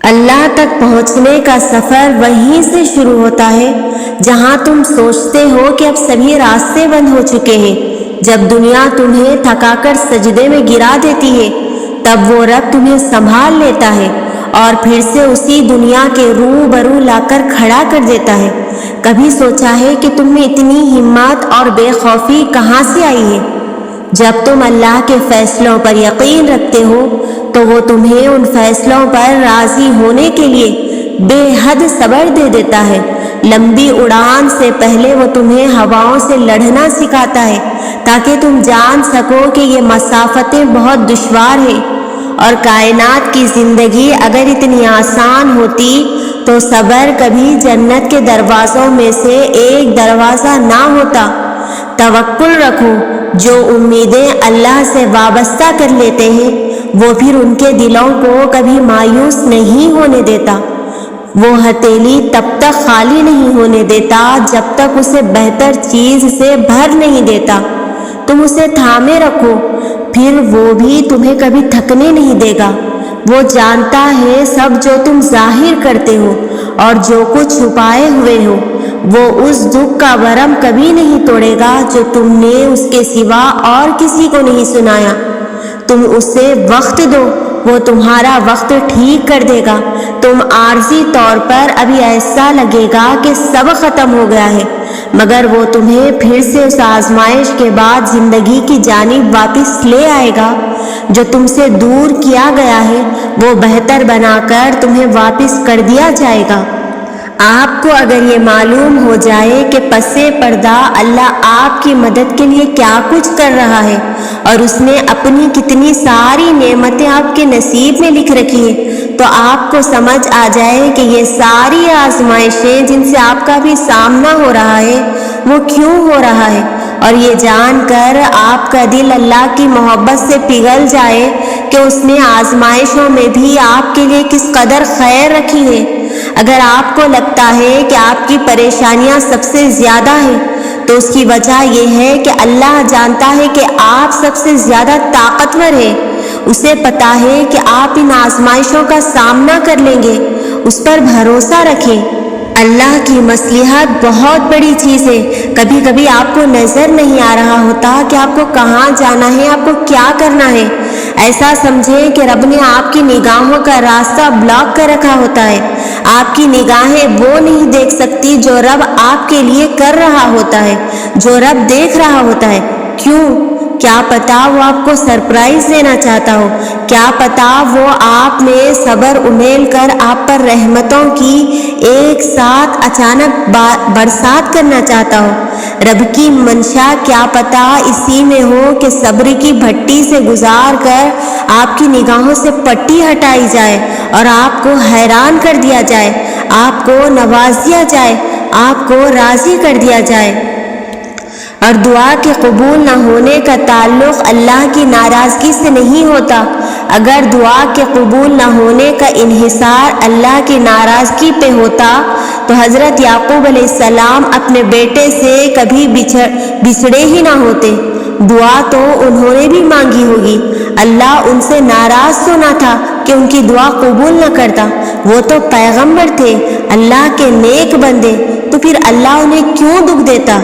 اللہ تک پہنچنے کا سفر وہیں سے شروع ہوتا ہے جہاں تم سوچتے ہو کہ اب سبھی راستے بند ہو چکے ہیں۔ جب دنیا تمہیں تھکا کر سجدے میں گرا دیتی ہے تب وہ رب تمہیں سنبھال لیتا ہے اور پھر سے اسی دنیا کے روبرو لا کر کھڑا کر دیتا ہے۔ کبھی سوچا ہے کہ تم میں اتنی ہمت اور بے خوفی کہاں سے آئی ہے؟ جب تم اللہ کے فیصلوں پر یقین رکھتے ہو تو وہ تمہیں ان فیصلوں پر راضی ہونے کے لیے بے حد صبر دے دیتا ہے۔ لمبی اڑان سے پہلے وہ تمہیں ہواؤں سے لڑنا سکھاتا ہے تاکہ تم جان سکو کہ یہ مسافتیں بہت دشوار ہیں، اور کائنات کی زندگی اگر اتنی آسان ہوتی تو صبر کبھی جنت کے دروازوں میں سے ایک دروازہ نہ ہوتا۔ توکل رکھو، جو امیدیں اللہ سے وابستہ کر لیتے ہیں وہ پھر ان کے دلوں کو کبھی مایوس نہیں ہونے دیتا۔ وہ ہتھیلی تب تک خالی نہیں ہونے دیتا جب تک اسے بہتر چیز سے بھر نہیں دیتا۔ تم اسے تھامے رکھو، پھر وہ بھی تمہیں کبھی تھکنے نہیں دے گا۔ وہ جانتا ہے سب جو تم ظاہر کرتے ہو اور جو کچھ چھپائے ہوئے ہو۔ وہ اس دکھ کا بھرم کبھی نہیں توڑے گا جو تم نے اس کے سوا اور کسی کو نہیں سنایا۔ تم اسے وقت دو، وہ تمہارا وقت ٹھیک کر دے گا۔ تم عارضی طور پر ابھی ایسا لگے گا کہ سب ختم ہو گیا ہے، مگر وہ تمہیں پھر سے اس آزمائش کے بعد زندگی کی جانب واپس لے آئے گا۔ جو تم سے دور کیا گیا ہے وہ بہتر بنا کر تمہیں واپس کر دیا جائے گا۔ آپ کو اگر یہ معلوم ہو جائے کہ پسِ پردہ اللہ آپ کی مدد کے لیے کیا کچھ کر رہا ہے اور اس نے اپنی کتنی ساری نعمتیں آپ کے نصیب میں لکھ رکھی ہیں، تو آپ کو سمجھ آ جائے کہ یہ ساری آزمائشیں جن سے آپ کا بھی سامنا ہو رہا ہے وہ کیوں ہو رہا ہے، اور یہ جان کر آپ کا دل اللہ کی محبت سے پگھل جائے کہ اس نے آزمائشوں میں بھی آپ کے لیے کس قدر خیر رکھی ہے۔ اگر آپ کو لگتا ہے کہ آپ کی پریشانیاں سب سے زیادہ ہیں تو اس کی وجہ یہ ہے کہ اللہ جانتا ہے کہ آپ سب سے زیادہ طاقتور ہیں۔ اسے پتا ہے کہ آپ ان آزمائشوں کا سامنا کر لیں گے۔ اس پر بھروسہ رکھیں۔ اللہ کی مصلحت بہت بڑی چیز ہے۔ کبھی کبھی آپ کو نظر نہیں آ رہا ہوتا کہ آپ کو کہاں جانا ہے، آپ کو کیا کرنا ہے۔ ایسا سمجھیں کہ رب نے آپ کی نگاہوں کا راستہ بلاک کر رکھا ہوتا ہے۔ آپ کی نگاہیں وہ نہیں دیکھ سکتی جو رب آپ کے لیے کر رہا ہوتا ہے، جو رب دیکھ رہا ہوتا ہے۔ کیوں؟ کیا پتا وہ آپ کو سرپرائز دینا چاہتا ہو، کیا پتا وہ آپ میں صبر امیل کر آپ پر رحمتوں کی ایک ساتھ اچانک برسات کرنا چاہتا ہو۔ رب کی منشا کیا پتا اسی میں ہو کہ صبر کی بھٹی سے گزار کر آپ کی نگاہوں سے پٹی ہٹائی جائے اور آپ کو حیران کر دیا جائے، آپ کو نواز دیا جائے، آپ کو راضی کر دیا جائے۔ اور دعا کے قبول نہ ہونے کا تعلق اللہ کی ناراضگی سے نہیں ہوتا۔ اگر دعا کے قبول نہ ہونے کا انحصار اللہ کی ناراضگی پہ ہوتا تو حضرت یعقوب علیہ السلام اپنے بیٹے سے کبھی بچھڑے ہی نہ ہوتے۔ دعا تو انہوں نے بھی مانگی ہوگی، اللہ ان سے ناراض تو نہ تھا کہ ان کی دعا قبول نہ کرتا۔ وہ تو پیغمبر تھے، اللہ کے نیک بندے، تو پھر اللہ انہیں کیوں دکھ دیتا؟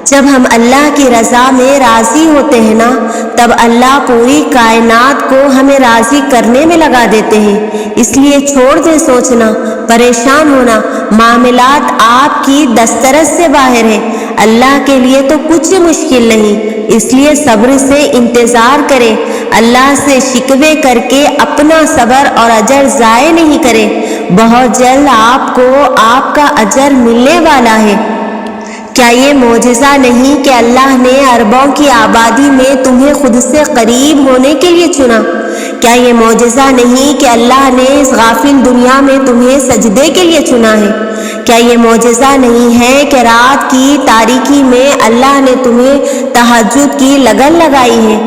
جب ہم اللہ کی رضا میں راضی ہوتے ہیں نا، تب اللہ پوری کائنات کو ہمیں راضی کرنے میں لگا دیتے ہیں۔ اس لیے چھوڑ دیں سوچنا، پریشان ہونا، معاملات آپ کی دسترس سے باہر ہیں۔ اللہ کے لیے تو کچھ مشکل نہیں، اس لیے صبر سے انتظار کریں۔ اللہ سے شکوے کر کے اپنا صبر اور اجر ضائع نہیں کریں، بہت جلد آپ کو آپ کا اجر ملنے والا ہے۔ کیا یہ معجزہ نہیں کہ اللہ نے عربوں کی آبادی میں تمہیں خود سے قریب ہونے کے لیے چنا؟ کیا یہ معجزہ نہیں کہ اللہ نے اس غافل دنیا میں تمہیں سجدے کے لیے چنا ہے؟ کیا یہ معجزہ نہیں ہے کہ رات کی تاریکی میں اللہ نے تمہیں تہجد کی لگن لگائی ہے؟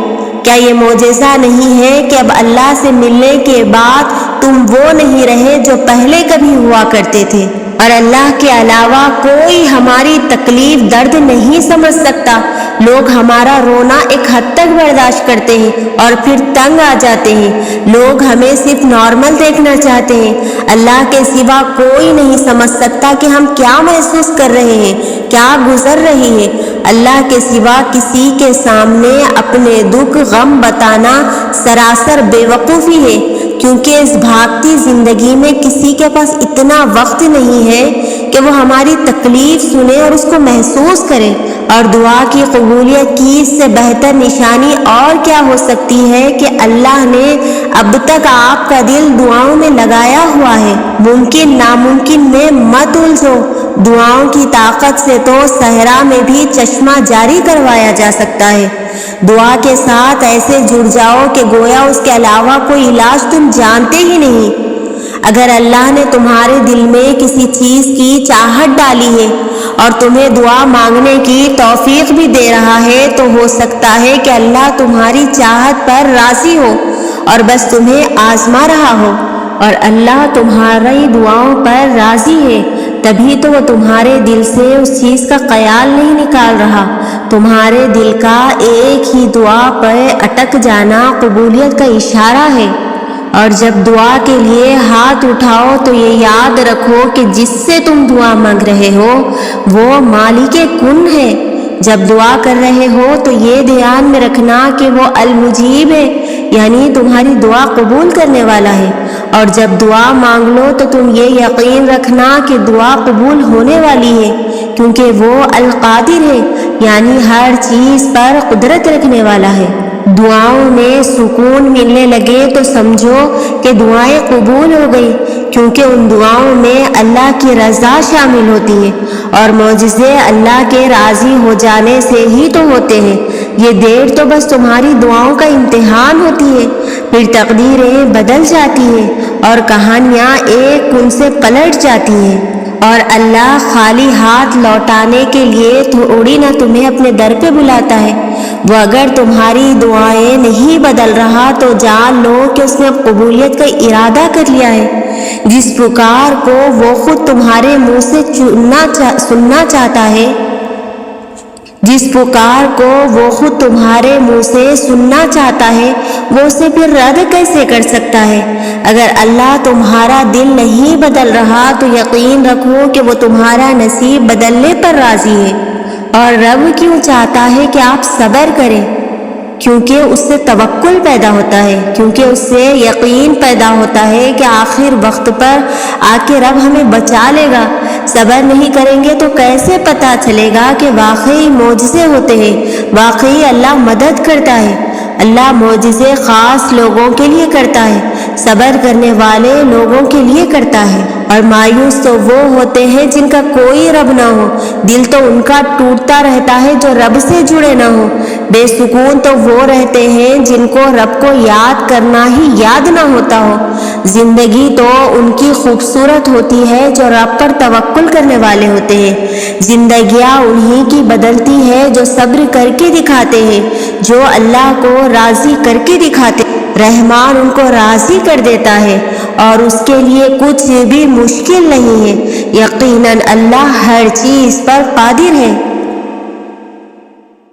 کیا یہ معجزہ نہیں ہے کہ اب اللہ سے ملنے کے بعد تم وہ نہیں رہے جو پہلے کبھی ہوا کرتے تھے؟ اور اللہ کے علاوہ کوئی ہماری تکلیف درد نہیں سمجھ سکتا۔ لوگ ہمارا رونا ایک حد تک برداشت کرتے ہیں اور پھر تنگ آ جاتے ہیں۔ لوگ ہمیں صرف نارمل دیکھنا چاہتے ہیں۔ اللہ کے سوا کوئی نہیں سمجھ سکتا کہ ہم کیا محسوس کر رہے ہیں، کیا گزر رہی ہے۔ اللہ کے سوا کسی کے سامنے اپنے دکھ غم بتانا سراسر بے وقوفی ہے، کیونکہ اس بھاگتی زندگی میں کسی کے پاس اتنا وقت نہیں ہے کہ وہ ہماری تکلیف سنے اور اس کو محسوس کرے۔ اور دعا کی قبولیت کی اس سے بہتر نشانی اور کیا ہو سکتی ہے کہ اللہ نے اب تک آپ کا دل دعاؤں میں لگایا ہوا ہے۔ ممکن ناممکن میں مت الجھو، دعاؤں کی طاقت سے تو صحرا میں بھی چشمہ جاری کروایا جا سکتا ہے۔ دعا کے ساتھ ایسے جڑ جاؤ کہ گویا اس کے علاوہ کوئی علاج تم جانتے ہی نہیں۔ اگر اللہ نے تمہارے دل میں کسی چیز کی چاہت ڈالی ہے اور تمہیں دعا مانگنے کی توفیق بھی دے رہا ہے تو ہو سکتا ہے کہ اللہ تمہاری چاہت پر راضی ہو اور بس تمہیں آزما رہا ہو۔ اور اللہ تمہاری دعاؤں پر راضی ہے تبھی تو وہ تمہارے دل سے اس چیز کا خیال نہیں نکال رہا۔ تمہارے دل کا ایک ہی دعا پر اٹک جانا قبولیت کا اشارہ ہے۔ اور جب دعا کے لیے ہاتھ اٹھاؤ تو یہ یاد رکھو کہ جس سے تم دعا مانگ رہے ہو وہ مالک کن ہے۔ جب دعا کر رہے ہو تو یہ دھیان میں رکھنا کہ وہ المجیب ہے، یعنی تمہاری دعا قبول کرنے والا ہے۔ اور جب دعا مانگ لو تو تم یہ یقین رکھنا کہ دعا قبول ہونے والی ہے، کیونکہ وہ القادر ہے، یعنی ہر چیز پر قدرت رکھنے والا ہے۔ دعاؤں میں سکون ملنے لگے تو سمجھو کہ دعائیں قبول ہو گئی، کیونکہ ان دعاؤں میں اللہ کی رضا شامل ہوتی ہے اور معجزے اللہ کے راضی ہو جانے سے ہی تو ہوتے ہیں۔ یہ دیر تو بس تمہاری دعاؤں کا امتحان ہوتی ہے، پھر تقدیریں بدل جاتی ہیں اور کہانیاں ایک کن سے پلٹ جاتی ہیں۔ اور اللہ خالی ہاتھ لوٹانے کے لیے تھوڑی نہ تمہیں اپنے در پہ بلاتا ہے۔ وہ اگر تمہاری دعائیں نہیں بدل رہا تو جان لو کہ اس نے اب قبولیت کا ارادہ کر لیا ہے۔ جس پکار کو وہ خود تمہارے منہ سے سننا چاہتا ہے، جس پکار کو وہ خود تمہارے منہ سے سننا چاہتا ہے، وہ اسے پھر رد کیسے کر سکتا ہے؟ اگر اللہ تمہارا دل نہیں بدل رہا تو یقین رکھو کہ وہ تمہارا نصیب بدلنے پر راضی ہے۔ اور رب کیوں چاہتا ہے کہ آپ صبر کریں؟ کیونکہ اس سے توکل پیدا ہوتا ہے، کیونکہ اس سے یقین پیدا ہوتا ہے کہ آخر وقت پر آ کے رب ہمیں بچا لے گا۔ صبر نہیں کریں گے تو کیسے پتہ چلے گا کہ واقعی معجزے ہوتے ہیں، واقعی اللہ مدد کرتا ہے۔ اللہ معجزے خاص لوگوں کے لیے کرتا ہے، صبر کرنے والے لوگوں کے لیے کرتا ہے۔ اور مایوس تو وہ ہوتے ہیں جن کا کوئی رب نہ ہو، دل تو ان کا ٹوٹتا رہتا ہے جو رب سے جڑے نہ ہو۔ بے سکون تو وہ رہتے ہیں جن کو رب کو یاد کرنا ہی یاد نہ ہوتا ہو۔ زندگی تو ان کی خوبصورت ہوتی ہے جو رب پر توکل کرنے والے ہوتے ہیں۔ زندگیاں انہی کی بدلتی ہے جو صبر کر کے دکھاتے ہیں، جو اللہ کو راضی کر کے دکھاتے ہیں۔ رحمان ان کو راضی کر دیتا ہے اور اس کے لیے کچھ بھی مشکل نہیں ہے۔ یقیناً اللہ ہر چیز پر قادر ہے۔